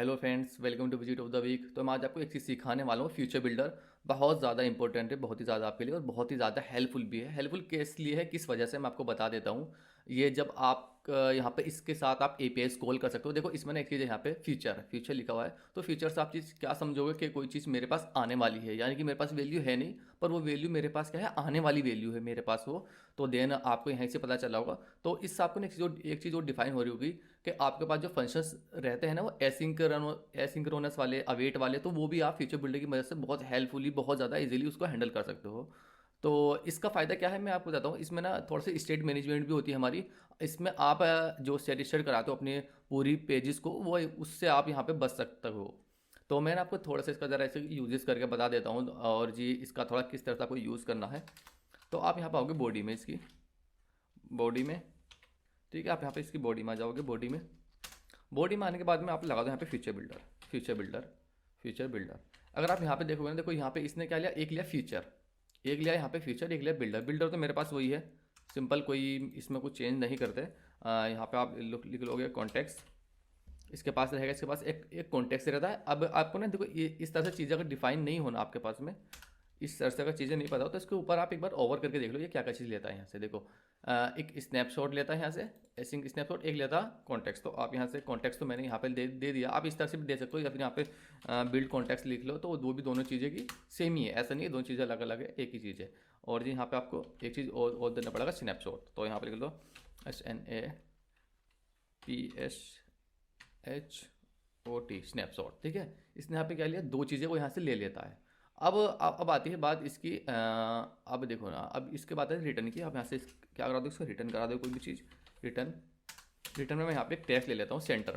Hello friends, welcome to visit of the week. तो मैं आज आपको एक चीज़ सिखाने वाला हूँ। फ्यूचर बिल्डर बहुत ज़्यादा इंपॉर्टेंट है, बहुत ही ज़्यादा आपके लिए और बहुत ही ज़्यादा हेल्पफुल भी है। हेल्पफुल किस लिए है, किस वजह से, मैं आपको बता देता हूँ। ये जब आप यहाँ पे इसके साथ आप एपीआई कॉल कर सकते हो। देखो इसमें ना एक चीज़ है, यहाँ पे फ्यूचर लिखा हुआ है। तो फ्यूचर से आप चीज़ क्या समझोगे कि कोई चीज़ मेरे पास आने वाली है, यानी कि मेरे पास वैल्यू है नहीं, पर वो वैल्यू मेरे पास क्या है, आने वाली वैल्यू है मेरे पास वो। तो देन आपको यहीं से पता चला होगा। तो इससे आपको ना एक चीज़ और डिफाइन हो रही होगी कि आपके पास जो फंक्शंस रहते हैं ना, वो एसिंक्रोनस वाले, अवेट वाले, तो वो भी आप फ्यूचर बिल्डर की मदद से बहुत हेल्पफुली, बहुत ज़्यादा इजीली उसको हैंडल कर सकते हो। तो इसका फ़ायदा क्या है, मैं आपको बताता हूँ। इसमें ना थोड़ा सा स्टेट मैनेजमेंट भी होती है हमारी। इसमें आप जो सेटिस्फाइड कराते हो अपने पूरी पेजेस को, वो उससे आप यहाँ पे बच सकते हो। तो मैं ना आपको थोड़ा सा इसका ज़रा ऐसे यूजेस करके बता देता हूँ, और जी इसका थोड़ा किस तरह से आपको यूज़ करना है। तो आप यहाँ पर आओगे बॉडी में, इसकी बॉडी में, ठीक है। आप यहाँ पे इसकी बॉडी में आ जाओगे। बॉडी में आने के बाद में आप लगा दो यहाँ पे फ्यूचर बिल्डर। अगर आप यहाँ पे देखोगे ना, देखो यहाँ पे इसने क्या लिया, एक लिया फीचर, एक लिया यहाँ पे फीचर, एक लिया बिल्डर तो मेरे पास वही है, सिंपल, कोई इसमें कुछ चेंज नहीं करते। यहाँ पे आप लिख लोगे कॉन्टेक्स्ट, इसके पास रहेगा, इसके पास एक एक कॉन्टेक्स्ट रहता है। अब आपको ना देखो, ये इस तरह से चीज़ें अगर डिफाइन नहीं होना आपके पास में, इस तरह से अगर चीज़ें नहीं पता हो, तो इसके ऊपर आप एक बार ओवर करके देख लो ये क्या क्या चीज़ लेता है। यहाँ से देखो, एक स्नैपशॉट लेता है यहाँ से, एसिंक स्नैपशॉट, एक लेता कॉन्टेक्स्ट। तो आप यहाँ से कॉन्टेक्स्ट तो मैंने यहाँ पे दे दिया, आप इस तरह से भी दे सकते हो, या फिर यहाँ पे बिल्ड कॉन्टेक्स्ट लिख लो। तो वो भी दोनों चीज़ें की सेम ही है, ऐसा नहीं है दोनों चीज़ें अलग अलग है, एक ही चीज़ है। और जी यहाँ पे आपको एक चीज़ और देना पड़ेगा, स्नैपशॉट। तो यहाँ पे लिख लो SNAPSHOT, स्नैपशॉट, ठीक है। इसने यहाँ पे क्या लिया, दो चीज़ें वो यहाँ से ले लेता है। अब आती है बात इसकी, अब देखो ना, अब इसके बाद है रिटर्न की। आप यहाँ से क्या करा दो, इसको रिटर्न करा दो कोई भी चीज़। रिटर्न रिटर्न में मैं यहाँ पे एक टैग ले लेता हूँ सेंटर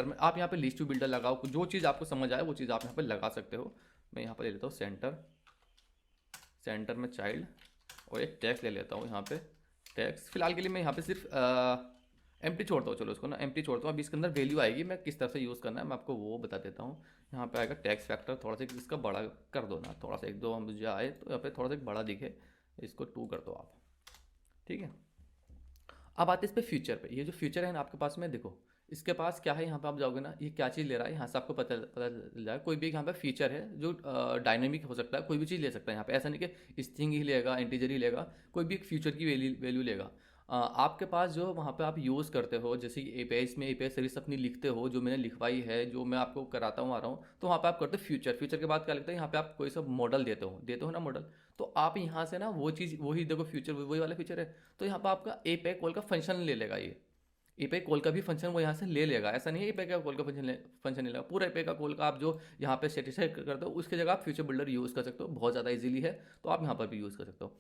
में आप यहाँ पे लिस्ट टू बिल्डर लगाओ, जो चीज़ आपको समझ आए वो चीज़ आप यहाँ पे लगा सकते हो। मैं यहाँ पे ले लेता हूँ सेंटर में चाइल्ड, और एक टैक्स ले लेता हूँ यहाँ पे। टैक्स फिलहाल के लिए मैं यहाँ पे सिर्फ एम्प्टी छोड़ता हूँ, चलो उसको ना एम्प्टी छोड़ता हूँ। अब इसके अंदर वैल्यू आएगी, मैं किस तरह से यूज़ करना है मैं आपको वो बता देता हूँ। यहाँ पे आएगा टैक्स फैक्टर, थोड़ा सा इसका बड़ा कर दो ना, थोड़ा सा एक दो मुझे आए तो यहाँ पे थोड़ा सा बड़ा दिखे, इसको 2 कर दो आप, ठीक है। अब आते हैं इस पे फ्यूचर पे। ये जो फ्यूचर है ना आपके पास में, देखो इसके पास क्या है, यहाँ पे आप जाओगे ना, ये क्या चीज़ ले रहा है, यहाँ से आपको पता पता चल जाएगा। कोई भी यहाँ पे फीचर है जो डायनेमिक हो सकता है, कोई भी चीज़ ले सकता है यहाँ पे, ऐसा नहीं कि स्ट्रिंग ही लेगा, इंटीजर ही लेगा, कोई भी एक फ्यूचर की वैल्यू लेगा। आपके पास जो वहाँ पे आप यूज़ करते हो, जैसे कि एपीआई में एपीआई सर्विस अपनी लिखते हो, जो मैंने लिखवाई है, जो मैं आपको कराता हूँ आ रहा हूँ, तो वहाँ पे आप करते हो फ्यूचर के बाद क्या लगता है, यहाँ पे आप कोई सा मॉडल देते हो ना मॉडल। तो आप यहाँ से ना वो चीज़, वही देखो फ्यूचर, वही वाला फीचर है। तो यहाँ पर आपका एपीआई कॉल का फंक्शन ले लेगा ये, एपीआई कॉल का भी फंक्शन वो यहाँ से ले लेगा। ऐसा नहीं है एपीआई का कॉल का फंक्शन ले लेगा, पूरा एपीआई का कॉल का आप जो यहाँ पे सेटिस्फाई करते हो, उसकी जगह आप फ्यूचर बिल्डर यूज़ कर सकते हो, बहुत ज़्यादा इजीली है। तो आप यहाँ पर भी यूज़ कर सकते हो।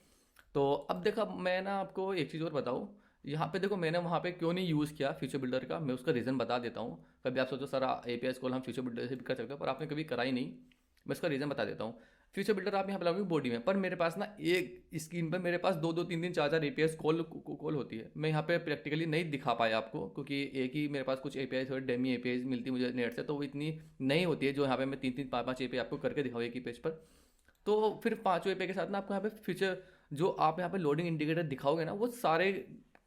तो अब देखा, मैं ना आपको एक चीज़ और बताऊँ। यहाँ पे देखो, मैंने वहाँ पे क्यों नहीं यूज़ किया फ्यूचर बिल्डर का, मैं उसका रीज़न बता देता हूँ। कभी आप सोचो सर एपीआई कॉल हम फ्यूचर बिल्डर से भी कर सकते हो, पर आपने कभी करा ही नहीं। मैं उसका रीज़न बता देता हूँ। फ्यूचर बिल्डर आप यहाँ पे लगाओगे बॉडी में, पर मेरे पास ना एक स्क्रीन पर मेरे पास 2-2 3-3 4-4 एपीआई कॉल होती है। मैं यहाँ पे प्रैक्टिकली नहीं दिखा पाया आपको, क्योंकि एक ही मेरे पास कुछ एपीआई और डेमी एपीआई मिलती है मुझे नेट से, तो वो इतनी नहीं होती है जो यहाँ पे मैं 3-3 5-5 एपीआई आपको करके दिखाऊँ एक ही पेज पर। तो फिर पाँचों एपीआई के साथ ना आपको यहाँ पे फीचर, जो आप यहाँ पे लोडिंग इंडिकेटर दिखाओगे ना, वो सारे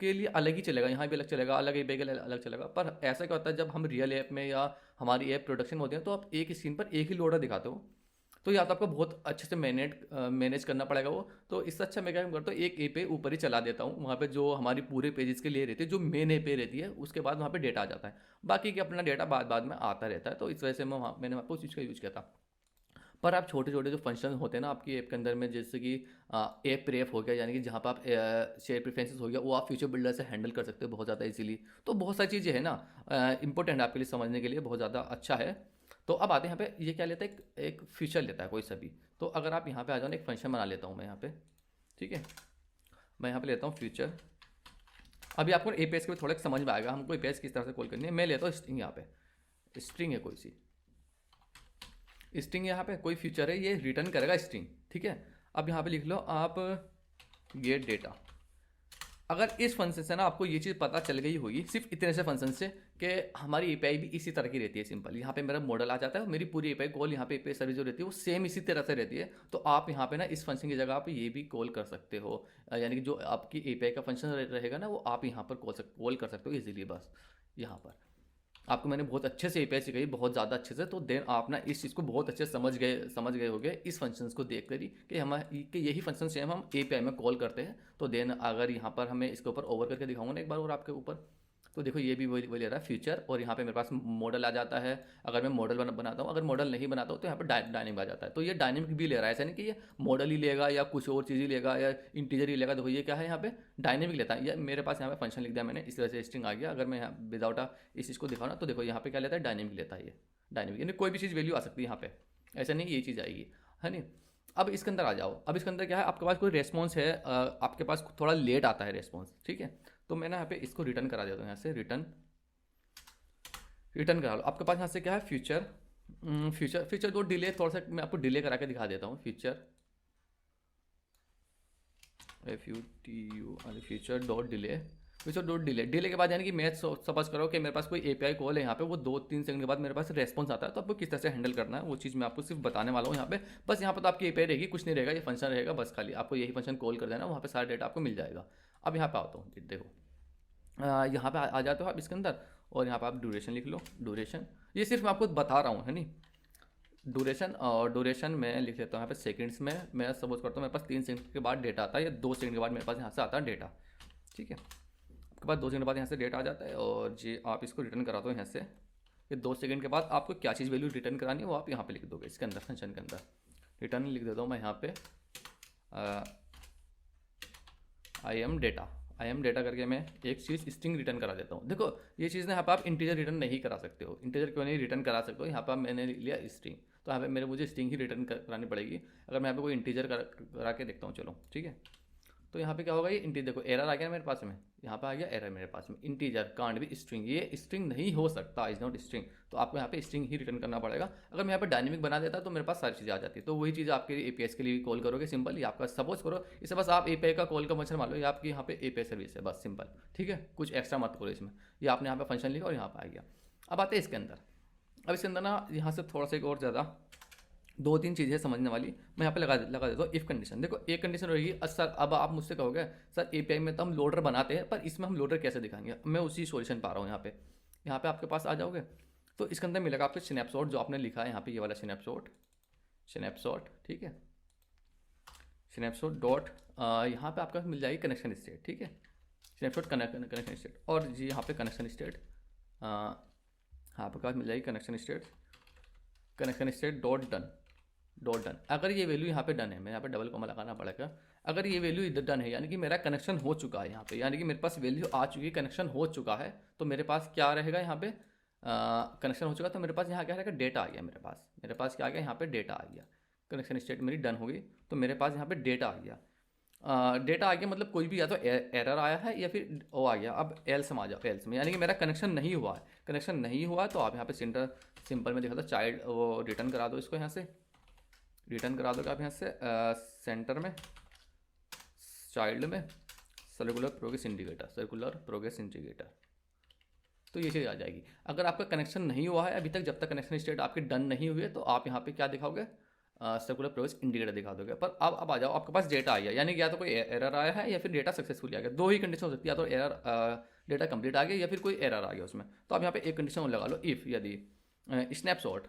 के लिए अलग ही चलेगा, यहाँ भी अलग चलेगा, अलग एपीआई के लिए अलग चलेगा। पर ऐसा क्या होता है, जब हम रियल ऐप में या हमारी ऐप प्रोडक्शन में होते हैं, तो आप एक स्क्रीन पर एक ही लोडर दिखाते हो, तो या तो आपको बहुत अच्छे से मैनेज करना पड़ेगा वो। तो इससे अच्छा मैं क्या करता हूँ, एक एपीआई ऊपर ही चला देता हूँ, वहाँ पे जो हमारी पूरे पेजेस के लिए रहती है, जो मेन एपीआई रहती है, उसके बाद वहाँ पे डेटा आ जाता है। बाकी के अपना डेटा बाद बाद में आता रहता है। तो इस वजह से मैंने आपको उस चीज़ का यूज़ किया था। पर आप छोटे छोटे जो फंक्शन होते हैं ना आपकी ऐप के अंदर में, जैसे कि ऐप प्रेफ हो गया, यानी कि जहाँ पर आप शेयर प्रेफरेंसेस हो गया, वो आप फ्यूचर बिल्डर से हैंडल कर सकते हो बहुत ज़्यादा इजीली। तो बहुत सारी चीज़ें हैं ना, इंपॉर्टेंट आपके लिए समझने के लिए, बहुत ज़्यादा अच्छा है। तो अब आते हैं यहाँ पे, ये क्या लेता है, एक फीचर लेता है कोई सा भी। तो अगर आप यहाँ पे आ जाओ ना, एक फंक्शन बना लेता हूँ मैं यहाँ पे, ठीक है। मैं यहाँ पे लेता हूँ फ्यूचर। अभी आपको एपीएस के भी थोड़ा समझ में आएगा हमको एपीएस किस तरह से कॉल करनी है। मैं लेता हूँ स्ट्रिंग, यहाँ पे स्ट्रिंग है कोई सी स्ट्रिंग, यहाँ पे कोई फीचर है, ये रिटर्न करेगा स्ट्रिंग, ठीक है। अब यहाँ पे लिख लो आप गेट डेटा। अगर इस फंक्शन से ना आपको ये चीज़ पता चल गई होगी, सिर्फ इतने से फंक्शन से, कि हमारी एपीआई भी इसी तरह की रहती है सिंपल। यहाँ पे मेरा मॉडल आ जाता है, मेरी पूरी एपीआई कॉल, यहाँ पे एपीआई सर्विस जो रहती है वो सेम इसी तरह से रहती है। तो आप यहाँ पे ना इस फंक्शन की जगह आप ये भी कॉल कर सकते हो, यानी कि जो आपकी एपीआई का फंक्शन रहेगा ना, वो आप यहाँ पर कॉल कर सकते हो इजीली, बस यहाँ पर। आपको मैंने बहुत अच्छे से एपीआई सिखाई, बहुत ज़्यादा अच्छे से, तो देन आप ना इस चीज़ को बहुत अच्छे से समझ गए होगे इस फंक्शंस को देख कर ही कि कि यही फंक्शन सेम हम एपीआई में कॉल करते हैं। तो देन अगर यहाँ पर हमें इसके ऊपर ओवर करके दिखाऊंगा ना एक बार और आपके ऊपर, तो देखो ये भी वही वही ले रहा है फ्यूचर, और यहाँ पे मेरे पास मॉडल आ जाता है। अगर मैं मॉडल बनाता हूँ, अगर मॉडल नहीं बनाता हूँ तो यहाँ पे डायनेमिक आ जाता है। तो ये डायनेमिक भी ले रहा है, ऐसा नहीं कि ये मॉडल ही लेगा या कुछ और चीज़ ही लेगा या इंटीजर ही लेगा। देखो ये क्या है, यहाँ पे डायनेमिक लेता है। ये मेरे पास यहाँ पे फंक्शन लिख दिया मैंने, इस तरह से स्ट्रिंग आ गया। अगर मैं यहाँ विदाउट इस चीज़ को दिखाऊँ ना, तो देखो यहाँ पे क्या लेता है, डायनेमिक लेता है। ये डायनेमिक यानी कोई भी चीज़ वैल्यू आ सकती है यहाँ पे, ऐसा नहीं ये चीज़ आएगी, है नहीं। अब इसके अंदर आ जाओ। अब इसके अंदर क्या है, आपके पास कोई रेस्पॉन्स है, आपके पास थोड़ा लेट आता है रेस्पॉन्स, ठीक है। तो मैं ना यहाँ पे इसको रिटर्न करा देता हूँ, यहाँ से रिटर्न करा लो। आपके पास यहाँ से क्या है, फ्यूचर को डिले, थोड़ा सा मैं आपको डिले करा के दिखा देता हूँ। फ्यूचर डॉट डिले के बाद, यानी कि मैं सपोज करो कि मेरे पास कोई एपीआई कॉल है यहाँ पे, वो 2-3 सेकंड के बाद मेरे पास रेस्पॉन्स आता है। तो आपको किस तरह से हैंडल करना है वो चीज़ मैं आपको सिर्फ बताने वाला हूँ यहाँ पे। बस यहाँ पर तो आपकी एपीआई रहेगी, कुछ नहीं रहेगा, ये फंक्शन रहेगा, बस खाली आपको यही फंक्शन कॉल कर देना, वहाँ पे सारा डेटा आपको मिल जाएगा। अब यहाँ पे आता हूँ, देखो यहाँ पे आ जाते हो आप इसके अंदर, और यहाँ पे आप ड्यूरेशन लिख लो। ड्यूरेशन ये सिर्फ मैं आपको बता रहा हूँ, है नहीं। ड्यूरेशन, और ड्यूरेशन में लिख लेता हूँ यहाँ पे सेकंड्स में। मैं सपोज करता हूँ मेरे पास 3 सेकंड के बाद डेटा आता है, या 2 सेकंड के बाद मेरे पास यहाँ से आता है डेटा, ठीक है। आपके पास 2 सेकंड के बाद यहाँ से डेटा आ जाता है, और जी आप इसको रिटर्न करा दो यहाँ से। ये 2 सेकंड के बाद आपको क्या चीज़ वैल्यू रिटर्न करानी है वो आप यहाँ पे लिख दोगे, इसके अंदर फंक्शन के अंदर। रिटर्न लिख देता हूँ मैं यहाँ पे आई एम डेटा करके मैं एक चीज़ स्ट्रिंग रिटर्न करा देता हूँ। देखो ये चीज़ ना यहाँ पे आप इंटीजर रिटर्न नहीं करा सकते हो। इंटीजर क्यों नहीं रिटर्न करा सकते हो, यहाँ पर मैंने लिया स्ट्रिंग, तो यहाँ पे मुझे स्ट्रिंग ही रिटर्न करानी पड़ेगी। अगर मैं यहाँ पे कोई इंटीजर करा के देखता हूँ, चलो ठीक है। तो यहाँ पे क्या होगा, ये इंटीजर, देखो एरर आ गया मेरे पास में, यहाँ पे आ गया एरर मेरे पास में, इंटीजर कांट बी स्ट्रिंग, ये स्ट्रिंग नहीं हो सकता, इज नॉट स्ट्रिंग। तो आपको यहाँ पे स्ट्रिंग ही रिटर्न करना पड़ेगा। अगर मैं यहाँ पे डायनेमिक बना देता तो मेरे पास सारी चीज़ें आ जाती। तो वही चीज़ आपके एपीआई के लिए कॉल करोगे, सिंपल। ये आपका सपोज करो इसे बस आप एपीआई का कॉल का फंक्शन मान लो, ये आपकी यहाँ पे एपीआई सर्विस है, बस सिंपल, ठीक है। कुछ एक्स्ट्रा मत करो इसमें। ये आपने यहाँ पे फंक्शन लिखा और यहाँ पे आ गया। अब आते हैं इसके अंदर। अब इसके अंदर ना यहाँ से थोड़ा सा एक और ज़्यादा 2-3 चीज़ें समझने वाली मैं यहाँ पे लगा देता हूँ। इफ़ कंडीशन, देखो एक कंडीशन रहेगी। सर अब आप मुझसे कहोगे सर एपीआई में तो हम लोडर बनाते हैं, पर इसमें हम लोडर कैसे दिखाएंगे। मैं उसी सॉल्यूशन पा रहा हूँ यहाँ पे आपके पास आ जाओगे तो इसके अंदर मिलेगा आपके स्नैपशॉट, जो आपने लिखा है यहाँ पे, ये वाला स्नैपशॉट, ठीक है। स्नैपशॉट डॉट यहाँ पे आपका मिल जाएगी कनेक्शन स्टेट, ठीक है। स्नैपशॉट कनेक्शन स्टेट, और जी यहाँ पे कनेक्शन स्टेट, आपके पास मिल जाएगी कनेक्शन स्टेट डॉट डन। अगर ये वैल्यू यहाँ पे डन है, मैं यहाँ पे डबल कॉमा लगाना पड़ेगा। अगर ये वैल्यू इधर डन है, यानी कि मेरा कनेक्शन हो चुका है यहाँ पे, यानी कि मेरे पास वैल्यू आ चुकी है, कनेक्शन हो चुका है, तो मेरे पास क्या रहेगा यहाँ पे, कनेक्शन हो चुका, तो मेरे पास यहाँ क्या रहेगा, डेटा आ गया मेरे पास क्या आ गया, यहाँ पे डेटा आ गया। कनेक्शन स्टेट मेरी डन हो गई, तो मेरे पास यहाँ पे डेटा आ गया। डेटा आ गया मतलब कोई भी या तो एरर आया है या फिर वो आ गया। अब एल्स में आ जाओ, एल्स में यानी कि मेरा कनेक्शन नहीं हुआ है। कनेक्शन नहीं हुआ तो आप यहाँ पे सिंपल में देखा था चाइल्ड, वो रिटर्न करा दो इसको, यहाँ से रिटर्न करा दोगे आप यहाँ से सेंटर में, चाइल्ड में सर्कुलर प्रोग्रेस इंडिकेटर, तो ये चीज़ आ जाएगी। अगर आपका कनेक्शन नहीं हुआ है अभी तक, जब तक कनेक्शन स्टेट आपके डन नहीं हुए, तो आप यहाँ पे क्या दिखाओगे, सर्कुलर प्रोग्रेस इंडिकेटर दिखा दोगे। पर अब आ जाओ, आपके पास डेटा आ गया, यानी कि या तो कोई एरर आया है या फिर डेटा सक्सेसफुली आ गया। 2 ही कंडीशन हो सकती है, या तो एरर डेटा कंप्लीट आ गया या फिर कोई एरर आ गया उसमें। तो आप यहाँ पे एक कंडीशन और लगा लो, इफ़ यदि स्नैपशॉट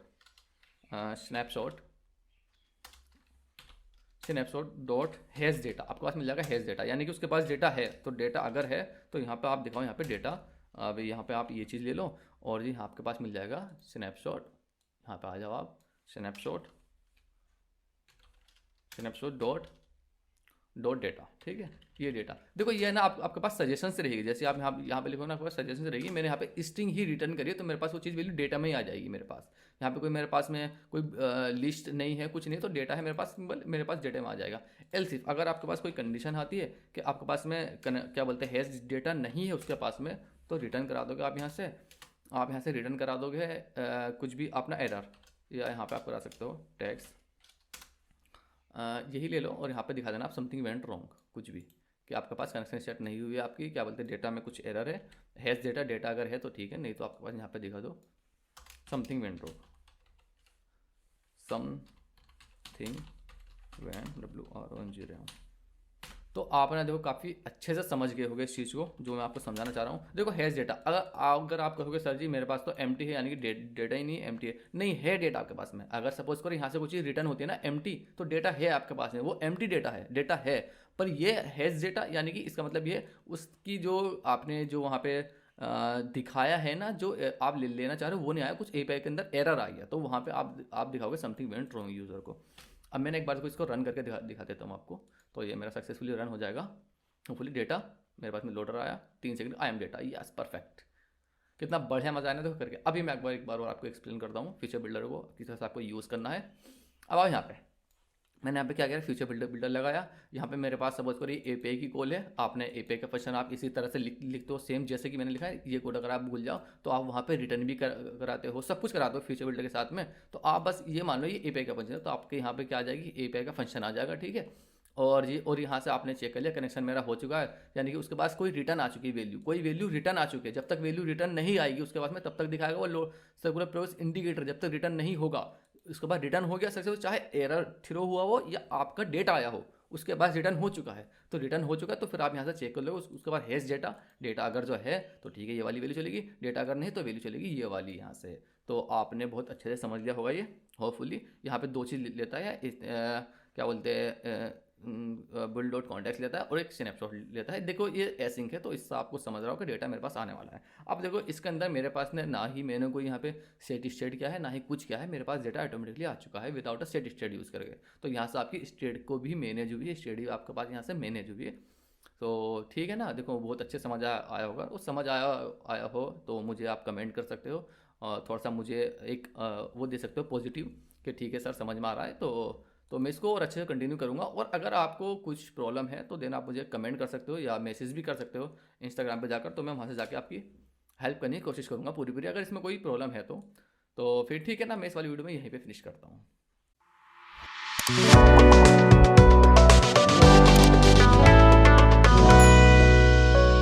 डॉट हैज़ डेटा, आपके पास मिल जाएगा हैज़ डेटा, यानी कि उसके पास डेटा है। तो डेटा अगर है तो यहाँ पे आप दिखाओ, यहाँ पे डेटा, अब यहाँ पे आप ये चीज़ ले लो, और जी आपके पास मिल जाएगा स्नैपशॉट। यहाँ पे आ जाओ आप, स्नैपशॉट डॉट डेटा, ठीक है। ये डेटा देखो, ये है ना आपके पास सजेशन से रहेगी। जैसे आप यहाँ पे लिखो ना, आपके पास सजेशन से रहेगी। मैंने यहाँ पे स्ट्रिंग ही रिटर्न करी है, तो मेरे पास वो चीज़ वैल्यू डेटा में ही आ जाएगी मेरे पास। यहाँ पे मेरे पास में कोई लिस्ट नहीं है, कुछ नहीं, तो डेटा है मेरे पास डेटा में आ जाएगा। एल्स इफ, अगर आपके पास कोई कंडीशन आती है कि आपके पास में क्या बोलते हैं, हैज़ डेटा नहीं है उसके पास में, तो रिटर्न करा दोगे आप यहाँ से रिटर्न करा दोगे कुछ भी अपना एरर, या यहाँ पे आप करा सकते हो टैक्स, यही ले लो, और यहाँ पे दिखा देना आप समथिंग वेंट रॉन्ग, कुछ भी, कि आपके पास कनेक्शन सेट नहीं हुई है आपकी, क्या बोलते हैं, डेटा में कुछ एरर है। हैज़ डेटा अगर है तो ठीक है, नहीं तो आपके पास यहाँ पे दिखा दो something went wrong, something went WRONG। तो आप ना देखो काफ़ी अच्छे से समझ गए होगे इस चीज़ को जो मैं आपको समझाना चाह रहा हूँ। देखो हैज़ डेटा, अगर आप कहोगे सर जी मेरे पास तो एम्प्टी है, यानी कि डेटा ही नहीं, एम्प्टी है, नहीं है डेटा आपके पास में। अगर सपोज करो यहाँ से कोई चीज़ रिटर्न होती है ना एम्प्टी, तो डेटा है आपके पास में, वो एम्प्टी डेटा है। पर ये हैज़ डेटा यानी कि इसका मतलब ये उसकी जो आपने जो वहाँ पे दिखाया है ना, जो आप लेना चाह रहे हो वो नहीं आया, कुछ एपीआई के अंदर एरर आ गया, तो वहाँ पे आप दिखाओगे समथिंग वेंट रॉन्ग यूज़र को। अब मैंने एक बार को इसको रन करके दिखा देता हूँ आपको। तो ये मेरा सक्सेसफुली रन हो जाएगा। होपफुली डेटा मेरे पास में लोडर आया, 3 second, I am data, yes perfect. कितना बढ़िया मजा आया ना देखो करके। अभी मैं एक बार और आपको एक्सप्लेन करता हूँ फीचर बिल्डर को किस तरह से आपको यूज़ करना है। अब आओ यहाँ पे, मैंने यहाँ पे क्या किया, फ्यूचर बिल्डर लगाया। यहाँ पे मेरे पास सपोज करिए एपीआई की कॉल है, आपने एपीआई का फंक्शन आप इसी तरह से लिखते हो सेम जैसे कि मैंने लिखा है। ये कोड अगर आप भूल जाओ तो आप वहाँ पे रिटर्न भी कराते हो, सब कुछ कराते हो फ्यूचर बिल्डर के साथ में। तो आप बस ये मान लो ये एपीआई का फंक्शन है, तो आपके यहाँ पे क्या आ जाएगी, एपीआई का फंक्शन आ जाएगा, ठीक है। और यहाँ से आपने चेक कर लिया कनेक्शन मेरा हो चुका है, यानी कि उसके पास कोई रिटर्न आ चुकी है वैल्यू, कोई वैल्यू रिटर्न आ चुकी है। जब तक वैल्यू रिटर्न नहीं आएगी उसके पास में तब तक दिखाएगा वो सर्कुलर प्रोग्रेस इंडिकेटर, जब तक रिटर्न नहीं होगा। उसके बाद रिटर्न हो गया सक्सेसफुल, चाहे एरर थ्रो हुआ हो या आपका डेटा आया हो, उसके बाद रिटर्न हो चुका है। तो रिटर्न हो चुका है तो फिर आप यहाँ से चेक कर लो। उसके बाद हैज़ डेटा अगर जो है तो ठीक है ये वाली वैल्यू चलेगी, डेटा अगर नहीं तो वैल्यू चलेगी ये वाली यहाँ से। तो आपने बहुत अच्छे से समझ लिया होगा ये होपफुली। यहाँ पे 2 चीज़ लेता है, क्या बोलते हैं, बिल्ड डॉट कॉन्टेक्स्ट लेता है और एक स्नैपशॉट लेता है। देखो ये एसिंक है तो इससे आपको समझ रहा हो कि डेटा मेरे पास आने वाला है। अब देखो इसके अंदर मेरे पास ना ही मैंने कोई यहाँ पे सेट स्टेट क्या है ना ही कुछ क्या है, मेरे पास डेटा ऑटोमेटिकली आ चुका है without a set state use करके। तो यहाँ से आपकी स्टेट को भी मैनेज हुई है, स्टेट भी आपके पास यहाँ से मैनेज हुई है। तो ठीक है ना, देखो बहुत अच्छे समझ आया होगा। तो समझ आया हो तो मुझे आप कमेंट कर सकते हो और थोड़ा सा मुझे एक वो दे सकते हो पॉजिटिव कि ठीक है सर समझ में आ रहा है। तो मैं इसको और अच्छे से कंटिन्यू करूँगा। और अगर आपको कुछ प्रॉब्लम है तो देन आप मुझे कमेंट कर सकते हो या मैसेज भी कर सकते हो इंस्टाग्राम पे जाकर, तो मैं वहाँ से जाके आपकी हेल्प करने की कोशिश करूँगा पूरी पूरी, अगर इसमें कोई प्रॉब्लम है तो फिर ठीक है ना, मैं इस वाली वीडियो में यहीं पे फिनिश करता हूँ।